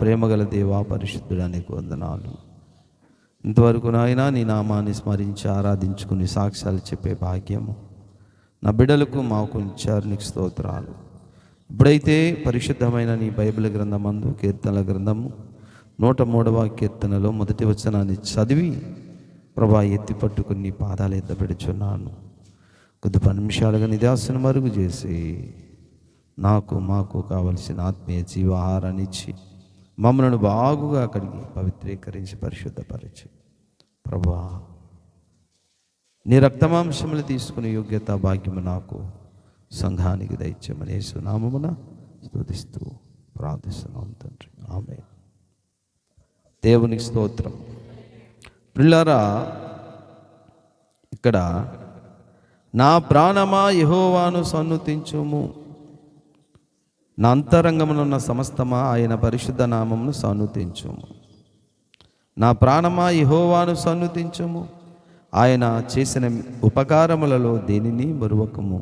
ప్రేమగల దేవా, పరిశుద్ధుడా, నీకు వందనాలు. ఇంతవరకు నాయనా నీ నామాన్ని స్మరించి ఆరాధించుకుని సాక్ష్యాలు చెప్పే భాగ్యము నా బిడ్డలకు మాకు ఇచ్చారు. నీకు స్తోత్రాలు. ఇప్పుడైతే పరిశుద్ధమైన నీ బైబిల్ గ్రంథమందు కీర్తనల గ్రంథము 103వ కీర్తనలో మొదటి వచనాన్ని చదివి ప్రభా ఎత్తి పట్టుకుని నీ పాదాలు ఎద్ద పెడుచున్నాను. కొద్ది 10 నిమిషాలుగా నిదాసన మరుగు చేసి మాకు కావలసిన ఆత్మీయ జీవాహారాన్ని ఇచ్చి మమ్మల్ని బాగుగా కడిగి పవిత్రీకరించి పరిశుద్ధపరిచి ప్రభువా నీ రక్తమాంసములు తీసుకునే యోగ్యత భాగ్యము నాకు సంఘానికి దయచేయమని యేసు నామమున స్తుతిస్తూ ప్రార్థిస్తున్నాం తండ్రి. ఆమేన్. దేవునికి స్తోత్రం. ప్రియులారా, ఇక్కడ నా ప్రాణమా యెహోవాను సన్నుతించుము, నా అంతరంగమునున్న సమస్తమా ఆయన పరిశుద్ధ నామమును సన్నుతించుము. నా ప్రాణమా యెహోవాను సన్నుతించుము, ఆయన చేసిన ఉపకారములలో దేనిని మరువకము.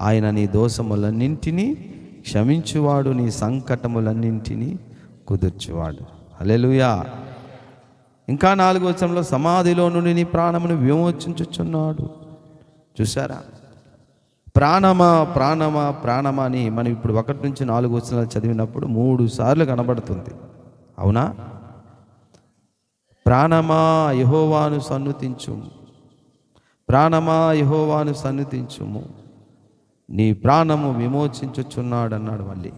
ఆయన నీ దోషములన్నింటినీ క్షమించువాడు, నీ సంకటములన్నింటినీ కుదుర్చువాడు. హల్లెలూయా. ఇంకా 4వ వచనంలో సమాధిలో నుండి నీ ప్రాణమును విమోచించుచున్నాడు. చూసారా? ప్రాణమా ప్రాణమా ప్రాణమా అని మనం ఇప్పుడు 1 నుంచి 4 వచనాలు చదివినప్పుడు 3 సార్లు కనబడుతుంది. అవునా? ప్రాణమా యెహోవాను సన్నుతించుము, ప్రాణమా యెహోవాను సన్నుతించుము, నీ ప్రాణము విమోచించుచున్నాడు అన్నాడు. మళ్ళీ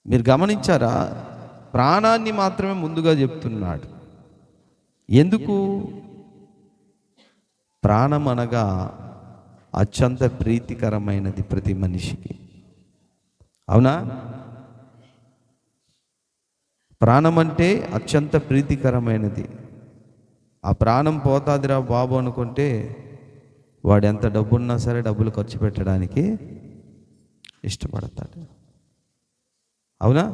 మీరు గమనించారా? ప్రాణాన్ని మాత్రమే ముందుగా చెప్తున్నాడు. ఎందుకు? ప్రాణం అనగా అత్యంత ప్రీతికరమైనది ప్రతి మనిషికి. అవునా? ప్రాణం అంటే అత్యంత ప్రీతికరమైనది. ఆ ప్రాణం పోతాదిరా బాబు అనుకుంటే వాడు ఎంత డబ్బున్నా సరే డబ్బులు ఖర్చు పెట్టడానికి ఇష్టపడతాడు. అవునా?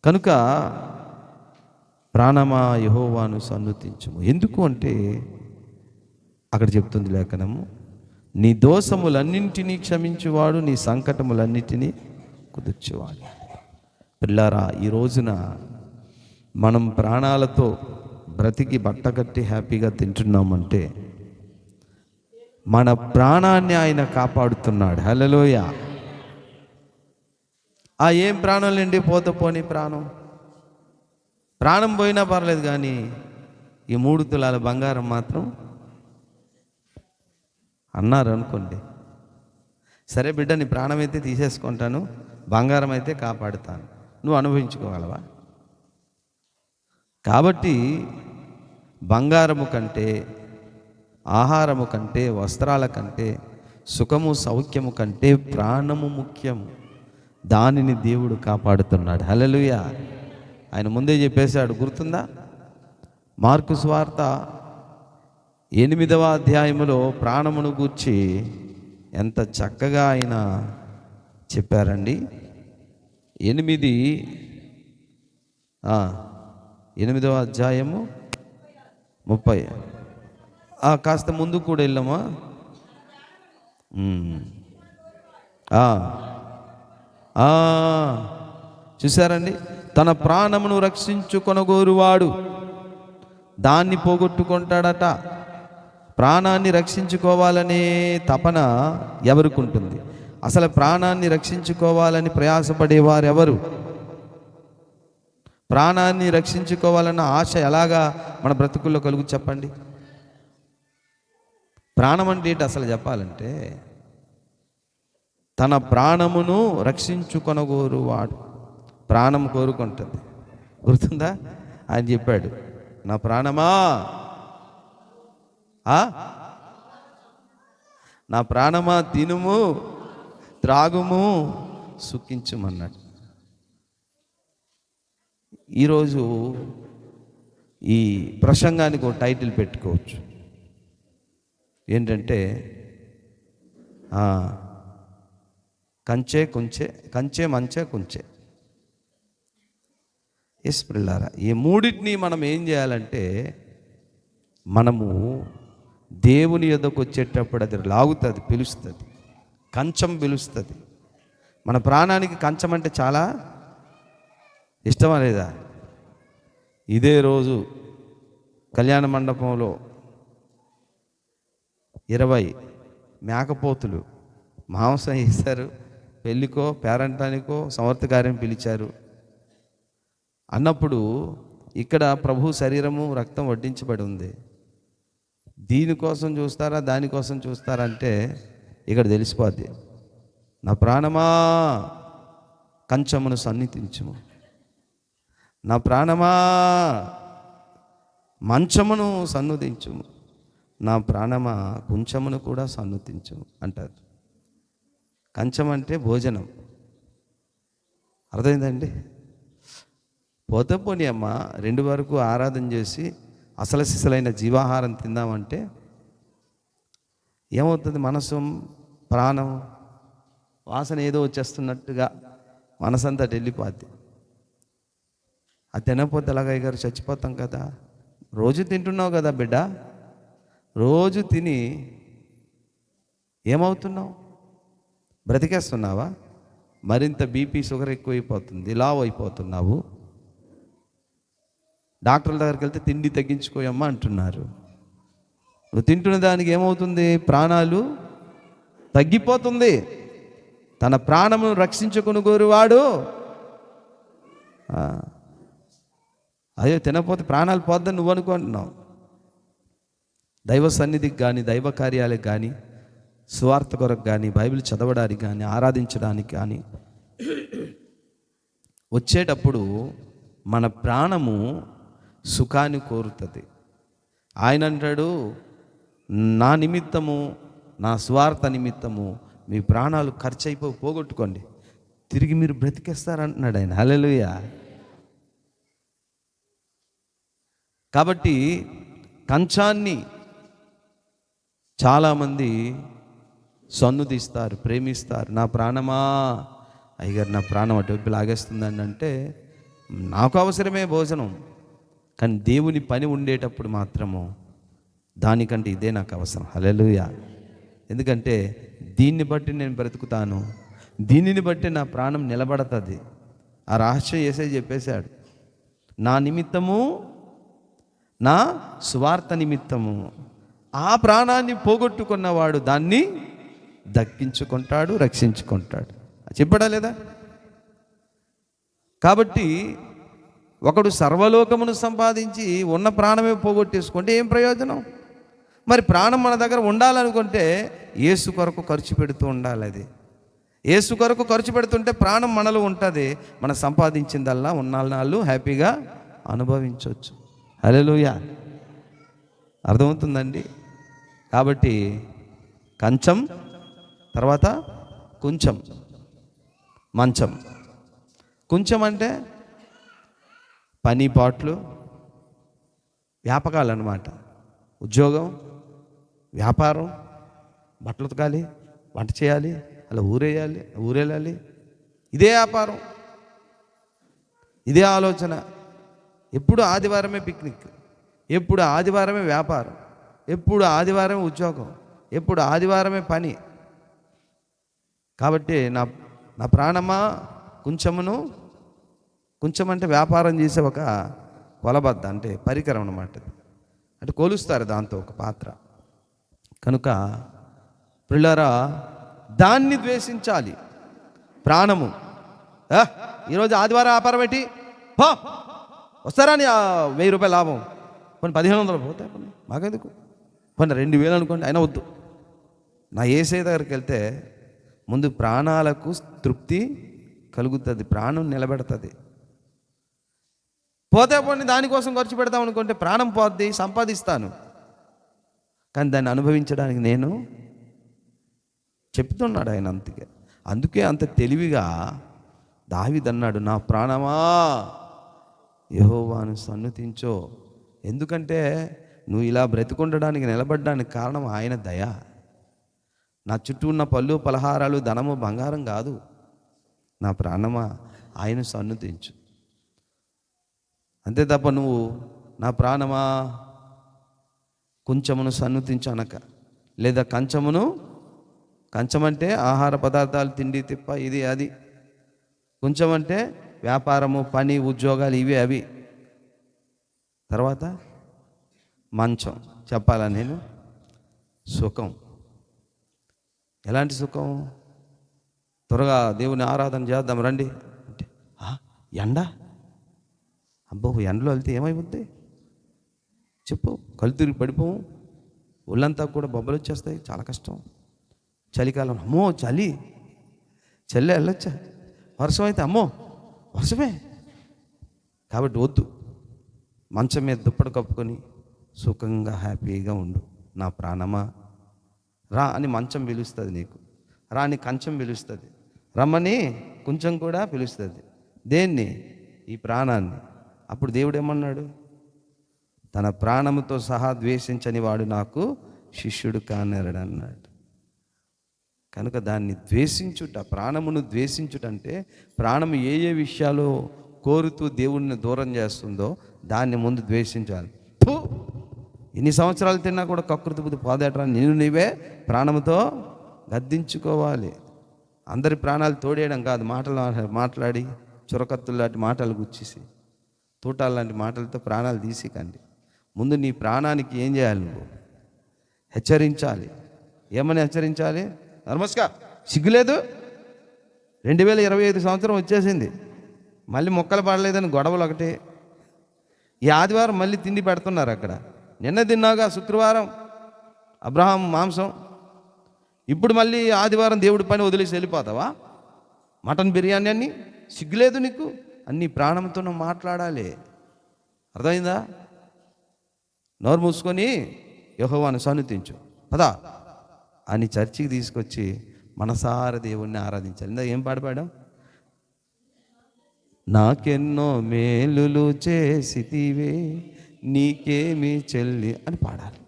కనుక ప్రాణమా యెహోవాను సన్నుతించుము. ఎందుకు అంటే అక్కడ చెప్తుంది లేఖనము, నీ దోషములన్నింటినీ క్షమించువాడు, నీ సంకటములన్నింటినీ కుదుర్చువాడు. పిల్లారా, ఈ రోజున మనం ప్రాణాలతో బ్రతికి బట్టకట్టి హ్యాపీగా తింటున్నామంటే మన ప్రాణాన్ని ఆయన కాపాడుతున్నాడు. హల్లెలూయా. ఏం ప్రాణం లేండి, పోతే పోని ప్రాణం పోయినా పర్లేదు, కానీ ఈ 3 తులాల బంగారం మాత్రం అన్నారు అనుకోండి, సరే బిడ్డ నీ ప్రాణం అయితే తీసేసుకుంటాను, బంగారం అయితే కాపాడుతాను, నువ్వు అనుభవించుకోగలవా? కాబట్టి బంగారము కంటే, ఆహారము కంటే, వస్త్రాల కంటే, సుఖము సౌఖ్యము కంటే ప్రాణము ముఖ్యము. దానిని దేవుడు కాపాడుతున్నాడు. హల్లెలూయా. ఆయన ముందే చెప్పేశాడు. గుర్తుందా? మార్కు సువార్త 8వ అధ్యాయములో ప్రాణమును గూర్చి ఎంత చక్కగా ఆయన చెప్పారండి. 8వ అధ్యాయము 30. కాస్త ముందు కూడా వెళ్ళామా? చూసారండి, తన ప్రాణమును రక్షించుకొనగోరువాడు దాన్ని పోగొట్టుకుంటాడట. ప్రాణాన్ని రక్షించుకోవాలనే తపన ఎవరికి ఉంటుంది? అసలు ప్రాణాన్ని రక్షించుకోవాలని ప్రయాసపడేవారు ఎవరు? ప్రాణాన్ని రక్షించుకోవాలన్న ఆశ ఎలాగా మన బ్రతుకుల్లో కలుగు చెప్పండి. ప్రాణం అంటే ఏంటి అసలు చెప్పాలంటే, తన ప్రాణమును రక్షించుకొనగోరువాడు ప్రాణం కోరుకుంటుంది. గుర్తుందా? ఆయన చెప్పాడు, నా ప్రాణమా నా ప్రాణమా తినుము త్రాగుము సుఖించుమన్నాడు. ఈరోజు ఈ ప్రసంగానికి ఒక టైటిల్ పెట్టుకోవచ్చు. ఏంటంటే కంచే మంచే కుంచే. ఎస్ పిల్లారా, ఈ మూడింటిని మనం ఏం చేయాలంటే, మనము దేవుని యొద్దకు వచ్చేటప్పుడు అది లాగుతుంది, పిలుస్తుంది, కంచం పిలుస్తుంది. మన ప్రాణానికి కంచం అంటే చాలా ఇష్టమా లేదా? ఇదే రోజు కళ్యాణ మండపంలో 20 మేకపోతులు మాంసం వేశారు. పెళ్ళికో పేరంటానికో సమర్థ కార్యం పిలిచారు అన్నప్పుడు ఇక్కడ ప్రభు శరీరము రక్తం వడ్డించబడి ఉంది. దీనికోసం చూస్తారా దానికోసం చూస్తారా అంటే ఇక్కడ తెలిసిపోద్ది. నా ప్రాణమా కంచమును సన్నిధించుము, నా ప్రాణమా మంచమును సన్నుతించుము, నా ప్రాణమా కుంచమును కూడా సన్నుతించుము అంటారు. కంచం అంటే భోజనం, అర్థమైందండి? పోతే పోనీ అమ్మ 2 వరకు ఆరాధన చేసి అసలు సిసలైన జీవాహారం తిందామంటే ఏమవుతుంది? మనసు ప్రాణం వాసన ఏదో వచ్చేస్తున్నట్టుగా మనసంతా వెళ్ళిపోద్ది. అది తినకపోతే ఎలాగయ్య గారు చచ్చిపోతాం కదా. రోజు తింటున్నావు కదా బిడ్డ, రోజు తిని ఏమవుతున్నావు? బ్రతికేస్తున్నావా? మరింత బీపీ షుగర్ ఎక్కువైపోతుంది, లావ్ అయిపోతున్నావు. డాక్టర్ల దగ్గరికి వెళ్తే తిండి తగ్గించుకోయమ్మా అంటున్నారు. నువ్వు తింటున్న దానికి ఏమవుతుంది? ప్రాణాలు తగ్గిపోతుంది. తన ప్రాణమును రక్షించుకుని కోరువాడు అయ్యో తినకపోతే ప్రాణాలు పోద్దని నువ్వు అనుకుంటున్నావు. దైవ సన్నిధికి కానీ దైవ కార్యాలకు కానీ సువార్త కొరకు కానీ బైబిల్ చదవడానికి కానీ ఆరాధించడానికి కానీ వచ్చేటప్పుడు మన ప్రాణము సుఖాన్ని కోరుతుంది. ఆయన అంటాడు, నా నిమిత్తము నా స్వార్థ నిమిత్తము మీ ప్రాణాలు ఖర్చు అయిపోయి పోగొట్టుకోండి, తిరిగి మీరు బ్రతికేస్తారంటున్నాడు ఆయన. హల్లెలూయా. కాబట్టి కంచాన్ని చాలామంది సన్నుతిస్తారు, ప్రేమిస్తారు. నా ప్రాణమా అయ్యగారు నా ప్రాణం అటు లాగేస్తుందండి అంటే నాకు అవసరమే భోజనం, కానీ దేవుని పని ఉండేటప్పుడు మాత్రము దానికంటే ఇదే నాకు అవసరం. హల్లెలూయా. ఎందుకంటే దీన్ని బట్టి నేను బ్రతుకుతాను, దీనిని బట్టి నా ప్రాణం నిలబడుతుంది. ఆ రహస్యం యేసయ్య చెప్పేశాడు. నా నిమిత్తము నా స్వార్థ నిమిత్తము ఆ ప్రాణాన్ని పోగొట్టుకున్నవాడు దాన్ని దక్కించుకుంటాడు, రక్షించుకుంటాడు. చెప్పడా లేదా? కాబట్టి ఒకడు సర్వలోకమును సంపాదించి ఉన్న ప్రాణమే పోగొట్టేసుకుంటే ఏం ప్రయోజనం? మరి ప్రాణం మన దగ్గర ఉండాలనుకుంటే యేసు కొరకు ఖర్చు పెడుతూ ఉండాలి. అది యేసు కొరకు ఖర్చు పెడుతుంటే ప్రాణం మనలో ఉంటుంది. మనం సంపాదించిందల్లా ఉన్నాళ్ళు హ్యాపీగా అనుభవించవచ్చు. హల్లెలూయా. అర్థమవుతుందండి? కాబట్టి కంచం, తర్వాత కొంచెం, మంచం. కొంచెం అంటే పని పాట్లు, వ్యాపకాలు అన్నమాట. ఉద్యోగం, వ్యాపారం, బట్టలు ఉతకాలి, వంట చేయాలి, అలా ఊరేయాలి, ఇదే వ్యాపారం, ఇదే ఆలోచన. ఎప్పుడు ఆదివారమే పిక్నిక్, ఎప్పుడు ఆదివారమే వ్యాపారం, ఎప్పుడు ఆదివారమే ఉద్యోగం, ఎప్పుడు ఆదివారమే పని. కాబట్టి నా ప్రాణమా కొంచెం అంటే వ్యాపారం చేసే ఒక కొలబద్ద, అంటే పరికరం అన్నమాట. అంటే కొలుస్తారు దాంతో ఒక పాత్ర. కనుక ప్రియులారా, దాన్ని ద్వేషించాలి. ప్రాణము ఈరోజు ఆదివారం వ్యాపారం పెట్టి వస్తారా అని 1000 రూపాయలు లాభం, కొన్ని 1500 పోతాయి, కొన్ని మాకెందుకు, కొన్ని 2000 అనుకోండి, అయినా వద్దు. నా యేసయ్య దగ్గరికి వెళ్తే ముందు ప్రాణాలకు తృప్తి కలుగుతుంది, ప్రాణం నిలబెడుతుంది. పోతే పోనీ దానికోసం ఖర్చు పెడతాం అనుకుంటే ప్రాణం పోద్ది, సంపాదిస్తాను, కానీ దాన్ని అనుభవించడానికి నేను చెప్తున్నాడు ఆయన. అందుకే అంత తెలివిగా దావీదు అన్నాడు, నా ప్రాణమా యెహోవాను సన్నుతించో. ఎందుకంటే నువ్వు ఇలా బ్రతికుండడానికి నిలబడడానికి కారణం ఆయన దయ. నా చుట్టూ ఉన్న పళ్ళు పలహారాలు ధనము బంగారం కాదు. నా ప్రాణమా ఆయన సన్నుతించు. అంతే తప్ప నువ్వు నా ప్రాణమా కొంచెమును సన్నుతించు అనక, లేదా కంచం అంటే ఆహార పదార్థాలు, తిండి తిప్ప, ఇది అది. కొంచెం అంటే వ్యాపారము, పని, ఉద్యోగాలు, ఇవి అవి. తర్వాత మంచం. చెప్పాలా నేను? సుఖం. ఎలాంటి సుఖం? త్వరగా దేవుని ఆరాధన చేద్దాం రండి అంటే ఎండ, అబ్బో ఎండలో వెళ్తే ఏమైపోద్ది చెప్పు? కళ్ళు తిరిగి పడిపోవు, ఒళ్ళంతా కూడా బొబ్బలు వచ్చేస్తాయి, చాలా కష్టం. చలికాలం అమ్మో చలి వెళ్ళొచ్చా? వర్షం అయితే అమ్మో వర్షమే. కాబట్టి వద్దు. మంచం మీద దుప్పటి కప్పుకొని సుఖంగా హ్యాపీగా ఉండు. నా ప్రాణమా రా అని మంచం పిలుస్తుంది నీకు, రా అని కంచం పిలుస్తుంది, రమ్మని కొంచెం కూడా పిలుస్తుంది. దేన్ని? ఈ ప్రాణాన్ని. అప్పుడు దేవుడు ఏమన్నాడు? తన ప్రాణముతో సహా ద్వేషించని వాడు నాకు శిష్యుడు కానేరడు అన్నాడు. కనుక దాన్ని ద్వేషించుట, ప్రాణమును ద్వేషించుట అంటే ప్రాణము ఏ ఏ విషయాలు కోరుతూ దేవుణ్ణి దూరం చేస్తుందో దాన్ని ముందు ద్వేషించాలి. ఎన్ని సంవత్సరాలు తిన్నా కూడా కకృతి బుద్ధి పోదేటరా నేను నీవే ప్రాణముతో గద్దించుకోవాలి. అందరి ప్రాణాలు తోడేయడం కాదు, మాట్లాడి చురకత్తులు లాంటి మాటలు గుచ్చేసి, తూటాలు లాంటి మాటలతో ప్రాణాలు తీసికండి. ముందు నీ ప్రాణానికి ఏం చేయాలి? నువ్వు హెచ్చరించాలి. ఏమని హెచ్చరించాలి? నమస్కారం, సిగ్గులేదు, 2025 సంవత్సరం వచ్చేసింది, మళ్ళీ మొక్కలు పడలేదని గొడవలు ఒకటి. ఈ ఆదివారం మళ్ళీ తిండి పెడుతున్నారు అక్కడ. నిన్న తిన్నాగా శుక్రవారం అబ్రహాం మాంసం, ఇప్పుడు మళ్ళీ ఆదివారం దేవుడి పని వదిలేసి వెళ్ళిపోతావా? మటన్ బిర్యానీ అన్ని సిగ్గులేదు నీకు? అన్ని ప్రాణంతో మాట్లాడాలి. అర్థమైందా? నోరు మూసుకొని యెహోవాను సన్నుతించు పదా అని చర్చికి తీసుకొచ్చి మనసార దేవుణ్ణి ఆరాధించాలి. ఇందా ఏం పాడపాడాం? నాకెన్నో మేలులు చేసితివే నీకేమి చెల్లి అని పాడాలి.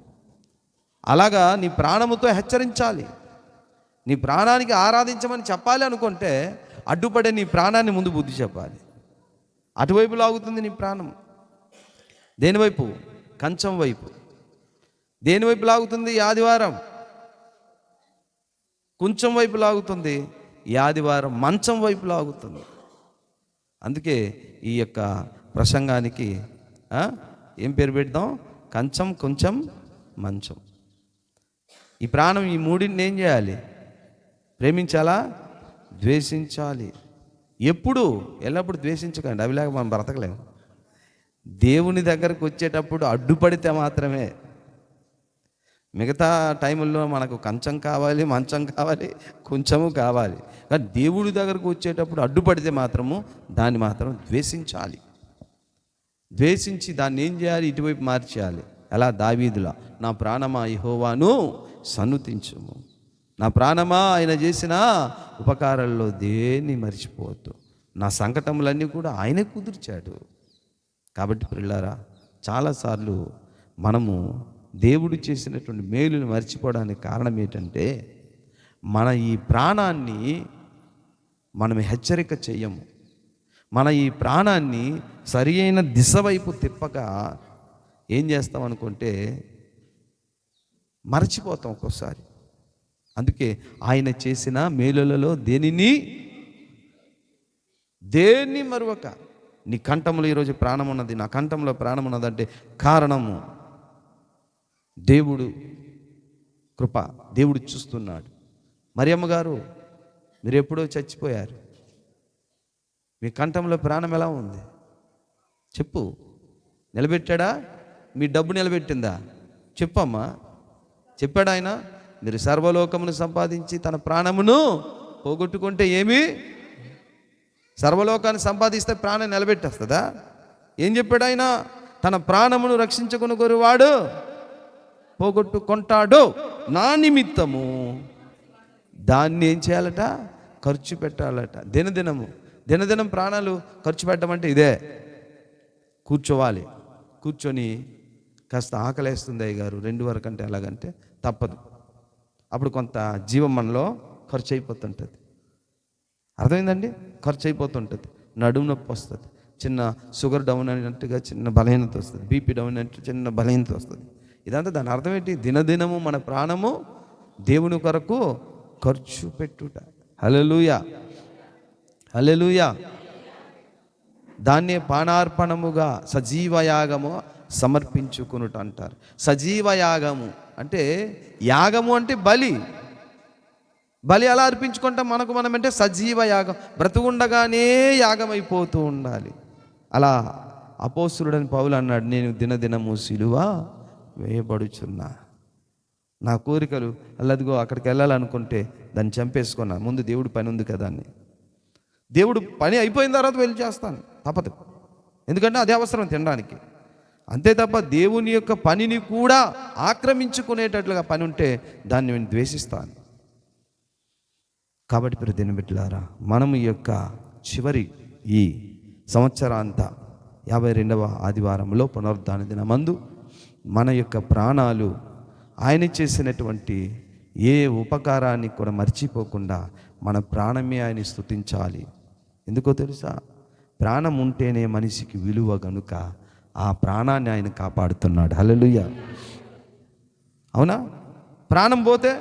అలాగా నీ ప్రాణముతో హెచ్చరించాలి. నీ ప్రాణానికి ఆరాధించమని చెప్పాలి అనుకుంటే అడ్డుపడే నీ ప్రాణాన్ని ముందు బుద్ధి చెప్పాలి. అటువైపు లాగుతుంది నీ ప్రాణం. దేనివైపు? కంచం వైపు. దేనివైపు లాగుతుంది? ఈ ఆదివారం కొంచెం వైపు లాగుతుంది, ఈ ఆదివారం మంచం వైపు లాగుతుంది. అందుకే ఈ యొక్క ప్రసంగానికి ఏం పేరు పెడదాం? కంచం, కొంచెం, మంచం. ఈ ప్రాణం ఈ మూడింటిని ఏం చేయాలి? ప్రేమించాలా? ద్వేషించాలి. ఎప్పుడు? ఎల్లప్పుడు ద్వేషించకండి, అవి లేక మనం బ్రతకలేము. దేవుని దగ్గరకు వచ్చేటప్పుడు అడ్డుపడితే మాత్రమే. మిగతా టైముల్లో మనకు కంచం కావాలి, మంచం కావాలి, కొంచెము కావాలి. కానీ దేవుడి దగ్గరకు వచ్చేటప్పుడు అడ్డుపడితే మాత్రము దాన్ని మాత్రం ద్వేషించాలి. ద్వేషించి దాన్ని ఏం చేయాలి? ఇటువైపు మార్చేయాలి. ఎలా? దావీదులా, నా ప్రాణమా యెహోవాను సన్నుతించుము, నా ప్రాణమా ఆయన చేసిన ఉపకారాల్లో దేన్ని మర్చిపోవద్దు, నా సంకటములన్నీ కూడా ఆయనే కుదిర్చాడు. కాబట్టి ప్రియులారా, చాలాసార్లు మనము దేవుడు చేసినటువంటి మేలుని మర్చిపోవడానికి కారణం ఏంటంటే మన ఈ ప్రాణాన్ని మనం హెచ్చరిక చెయ్యము. మన ఈ ప్రాణాన్ని సరి అయిన దిశ వైపు తిప్పక ఏం చేస్తాం అనుకుంటే మర్చిపోతాం ఒక్కోసారి. అందుకే ఆయన చేసిన మేలులలో దేన్ని మరువక, నీ కంఠంలో ఈరోజు ప్రాణం ఉన్నది, నా కంఠంలో ప్రాణం ఉన్నదంటే కారణము దేవుడు కృప. దేవుడు చూస్తున్నాడు. మరియమ్మ గారు, మీరు ఎప్పుడో చచ్చిపోయారు, మీ కంఠంలో ప్రాణం ఎలా ఉంది చెప్పు. నిలబెట్టాడా? మీ డబ్బు నిలబెట్టిందా? చెప్పమ్మా. చెప్పాడు ఆయన, మీరు సర్వలోకమును సంపాదించి తన ప్రాణమును పోగొట్టుకుంటే ఏమి? సర్వలోకాన్ని సంపాదిస్తే ప్రాణం నిలబెట్టేస్తుందా? ఏం చెప్పాడు ఆయన? తన ప్రాణమును రక్షించుకుని వాడు పోగొట్టుకుంటాడు, నా నిమిత్తము దాన్ని ఏం చేయాలట? ఖర్చు పెట్టాలట. దినదినం ప్రాణాలు ఖర్చు పెట్టమంటే ఇదే. కూర్చోవాలి, కూర్చొని కాస్త ఆకలేస్తుంది అయ్యగారు 2 వరకు అంటే ఎలాగంటే తప్పదు. అప్పుడు కొంత జీవం మనలో ఖర్చు అయిపోతుంటుంది. అర్థమైందండి? ఖర్చు అయిపోతుంటుంది. నడుము నొప్పి వస్తుంది, చిన్న షుగర్ డౌన్ అయినట్టుగా చిన్న బలహీనత వస్తుంది, బీపీ డౌన్ అయినట్టు చిన్న బలహీనత వస్తుంది. ఇదంతా దాని అర్థం ఏంటి? దినదినము మన ప్రాణము దేవుని కొరకు ఖర్చు పెట్టుట. హల్లెలూయా, హల్లెలూయా. దాన్నే పానార్పణముగా సజీవయాగము సమర్పించుకునుట అంటారు. సజీవయాగము అంటే, యాగము అంటే బలి. బలి ఎలా అర్పించుకుంటాం? మనం అంటే సజీవ యాగం, బ్రతుకుండగానే యాగం అయిపోతూ ఉండాలి. అలా అపోస్తలుడైన పౌలు అన్నాడు, నేను దినదినము సిలువ వేయబడుచున్నా. నా కోరికలు అల్లదిగో అక్కడికి వెళ్ళాలనుకుంటే దాన్ని చంపేసుకున్నా. ముందు దేవుడి పని ఉంది కదా అని. దేవుడు పని అయిపోయిన తర్వాత వెళ్ళి చేస్తాను, తప్పదు. ఎందుకంటే అదే అవసరం తినడానికి. అంతే తప్ప దేవుని యొక్క పనిని కూడా ఆక్రమించుకునేటట్లుగా పని ఉంటే దాన్ని నేను ద్వేషిస్తాను. కాబట్టి ప్రియ దినబిడ్డలారా, మనం ఈ యొక్క చివరి ఈ సంవత్సరాంత 52వ ఆదివారంలో పునరుద్ధాన దినమందు మన యొక్క ప్రాణాలు ఆయన చేసినటువంటి ఏ ఉపకారాన్ని కూడా మర్చిపోకుండా మన ప్రాణమే ఆయన స్తుతించాలి. ఎందుకో తెలుసా? ప్రాణం ఉంటేనే మనిషికి విలువ గనుక ఆ ప్రాణాన్ని ఆయన కాపాడుతున్నాడు. హల్లెలూయా. అవునా? ప్రాణం పోతే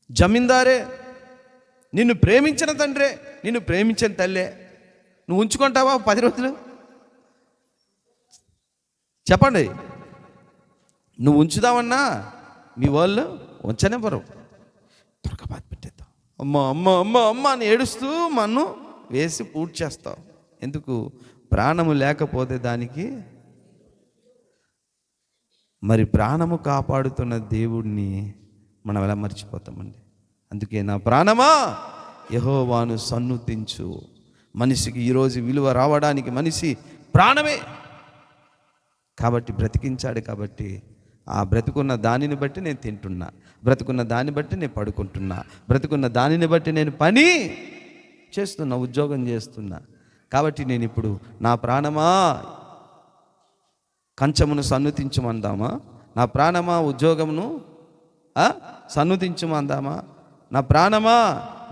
జమీందారే, నిన్ను ప్రేమించిన తండ్రే, నిన్ను ప్రేమించిన తల్లే, నువ్వు ఉంచుకుంటావా 10 రోజులు? చెప్పండి. నువ్వు ఉంచుదామన్నా మీ వాళ్ళు ఉంచనివ్వరు. త్వరగా బాధ పెట్టేద్దాం, అమ్మ అమ్మ అమ్మ అమ్మ అని ఏడుస్తూ మన్ను వేసి పూర్తి చేస్తావు. ఎందుకు? ప్రాణము లేకపోతే దానికి మరి ప్రాణము కాపాడుతున్న దేవుడిని మనం ఎలా మర్చిపోతామండి? అందుకే నా ప్రాణమా యెహోవాను సన్నుతించు. మనిషికి ఈరోజు విలువ రావడానికి మనిషి ప్రాణమే కాబట్టి బ్రతికించాడు. కాబట్టి ఆ బ్రతుకున్న దానిని బట్టి నేను తింటున్నా, బ్రతుకున్న దాన్ని బట్టి నేను పడుకుంటున్నా, బ్రతుకున్న దానిని బట్టి నేను పని చేస్తున్నా, ఉద్యోగం చేస్తున్నా. కాబట్టి నేను ఇప్పుడు నా ప్రాణమా కంచమును సన్నుతించమందామా? నా ప్రాణమా ఉద్యోగమును సన్నుతించమందామా? నా ప్రాణమా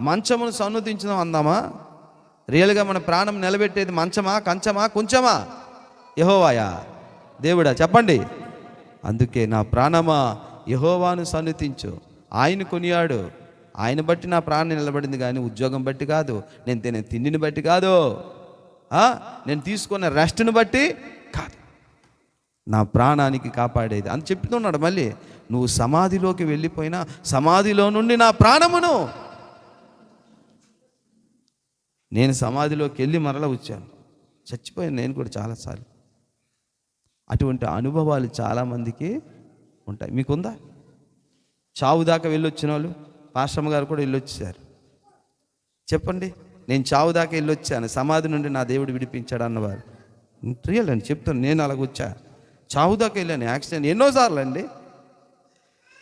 మంచమును సన్నుతించడం అందామా? రియల్గా మన ప్రాణం నిలబెట్టేది మంచమా, కంచమా, కొంచెమా? యెహోవాయా, దేవుడా? చెప్పండి. అందుకే నా ప్రాణమా యెహోవాను సన్నుతించు. ఆయన కొనియాడు, ఆయన బట్టి నా ప్రాణం నిలబడింది, కానీ ఉద్యోగం బట్టి కాదు, నేను తినే తిండిని బట్టి కాదు, నేను తీసుకున్న రెస్ట్ని బట్టి కాదు. నా ప్రాణానికి కాపాడేది అని చెప్తున్నాడు. మళ్ళీ నువ్వు సమాధిలోకి వెళ్ళిపోయినా సమాధిలో నుండి నా ప్రాణమును, నేను సమాధిలోకి వెళ్ళి మరలా వచ్చాను, చచ్చిపోయాను నేను కూడా చాలాసార్లు. అటువంటి అనుభవాలు చాలామందికి ఉంటాయి. మీకుందా? చావు దాకా వెళ్ళొచ్చిన వాళ్ళు, పాశ్రమ గారు కూడా వెళ్ళొచ్చారు. చెప్పండి, నేను చావు దాకా వెళ్ళొచ్చాను, సమాధి నుండి నా దేవుడు విడిపించాడు అన్నవారు రియల్ అండి, చెప్తాను. నేను అలాగొచ్చా, చావు దాకా వెళ్ళాను, యాక్సిడెంట్ ఎన్నోసార్లు అండి.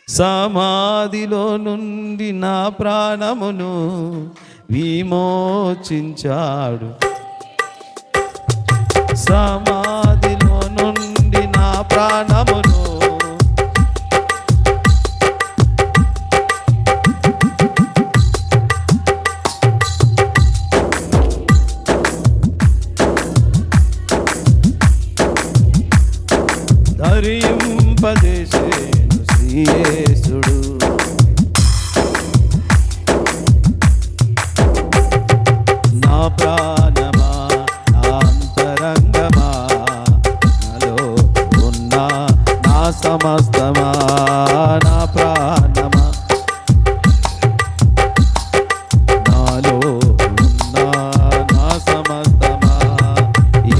సమాధిలో నుండి నా ప్రాణమును విమోచించాడు, సమాధిలో నుండి నా ప్రాణమును ధరింపజేసేను శ్రీయేసుడు. నా ప్రాణమా, అంతరంగమా, నాలో ఉన్న నా సమస్తమా, నా ప్రాణమా, నాలో ఉన్న నా సమస్తమా,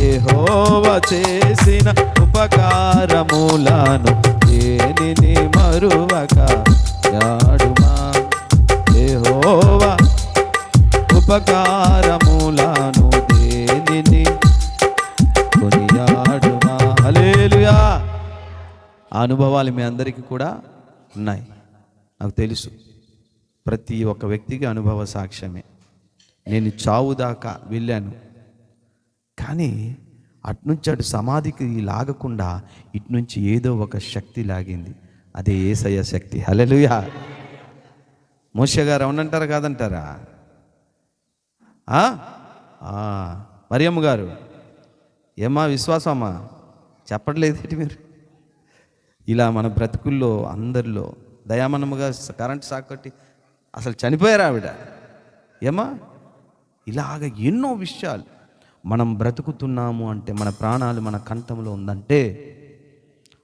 యెహోవా చేసిన ఉపకారములను దేనిని మరువక యాడుమా. యెహోవా ఉపకారములను దేనిని కొనియాడుమా. హల్లెలూయా. ఆ అనుభవాలు మీ అందరికీ కూడా ఉన్నాయి, నాకు తెలుసు. ప్రతి ఒక్క వ్యక్తికి అనుభవ సాక్ష్యమే. నేను చావు దాకా వెళ్ళాను, కానీ అటునుంచి అటు సమాధికి లాగకుండా ఇటునుంచి ఏదో ఒక శక్తి లాగింది, అదే యేసయ్య శక్తి. హల్లెలూయా. మోషే గారు అవునంటారా కాదంటారా? మరియమ్మ గారు ఏమ్మా విశ్వాసమ్మా చెప్పట్లేదు మీరు? ఇలా మన బ్రతుకుల్లో అందరిలో దయామన్నముగా కరెంట్ షాక్ కొట్టి అసలు చనిపోయారు ఆవిడ. ఏమా ఇలాగ ఎన్నో విషయాలు మనం బ్రతుకుతున్నాము అంటే, మన ప్రాణాలు మన కంఠంలో ఉందంటే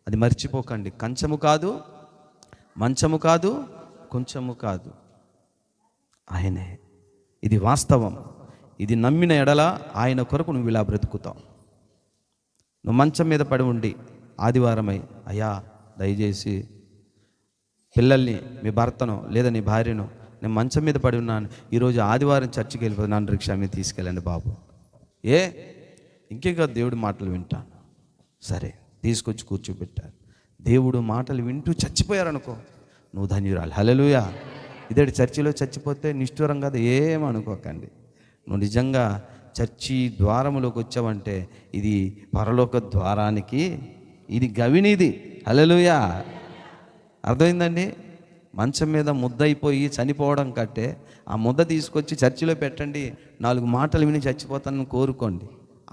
అది మర్చిపోకండి. కంచము కాదు, మంచము కాదు, కొంచెము కాదు, ఆయనే. ఇది వాస్తవం. ఇది నమ్మిన ఎడల ఆయన కొరకు నువ్వు ఇలా బ్రతుకుతావు. నువ్వు మంచం మీద పడి ఉండి ఆదివారమై, అయ్యా దయచేసి పిల్లల్ని, మీ భర్తను లేదా నీ భార్యను, నేను మంచం మీద పడి ఉన్నాను, ఈరోజు ఆదివారం చర్చికి వెళ్ళిపోతే నన్ను రిక్షా మీద తీసుకెళ్ళండి బాబు. ఇంకేగా దేవుడి మాటలు వింటాను. సరే, తీసుకొచ్చి కూర్చోబెట్టారు. దేవుడు మాటలు వింటూ చచ్చిపోయారనుకో, నువ్వు ధన్యురాలు. హల్లెలూయా. ఇదే చర్చిలో చచ్చిపోతే నిష్ఠూరం కాదు, ఏమనుకోకండి. నువ్వు నిజంగా చర్చి ద్వారములోకి వచ్చావంటే ఇది పరలోక ద్వారానికి ఇది గవినిది. హల్లెలూయా. అర్థమైందండి? మంచం మీద ముద్ద అయిపోయి చనిపోవడం కంటే ఆ ముద్ద తీసుకొచ్చి చర్చిలో పెట్టండి, 4 మాటలు విని చచ్చిపోతానని కోరుకోండి,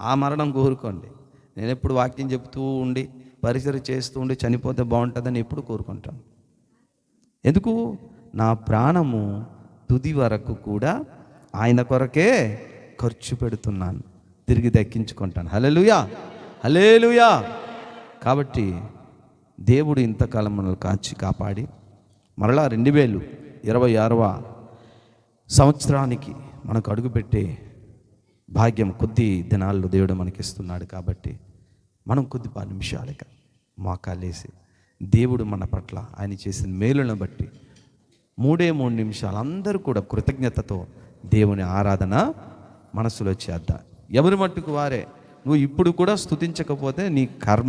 ఆ మరణం కోరుకోండి. నేను ఎప్పుడు వాక్యం చెప్తూ ఉండి పరిచయం చేస్తూ ఉండి చనిపోతే బాగుంటుందని ఎప్పుడు కోరుకుంటాను. ఎందుకు? నా ప్రాణము తుది వరకు కూడా ఆయన కొరకే ఖర్చు పెడుతున్నాను, తిరిగి దక్కించుకుంటాను. హల్లెలూయా, హల్లెలూయా. కాబట్టి దేవుడు ఇంతకాలం మనల్ని కాచి కాపాడి మరలా 2026వ సంవత్సరానికి మనకు అడుగుపెట్టే భాగ్యం కొద్ది దినాల్లో దేవుడు మనకిస్తున్నాడు. కాబట్టి మనం కొద్ది 10 నిమిషాలుగా మోకాలేసి దేవుడు మన పట్ల ఆయన చేసిన మేలును బట్టి 3 నిమిషాలు అందరూ కూడా కృతజ్ఞతతో దేవుని ఆరాధన మనసులో చేద్దాం. ఎవరి మట్టుకు వారే. నువ్వు ఇప్పుడు కూడా స్తుతించకపోతే నీ కర్మ.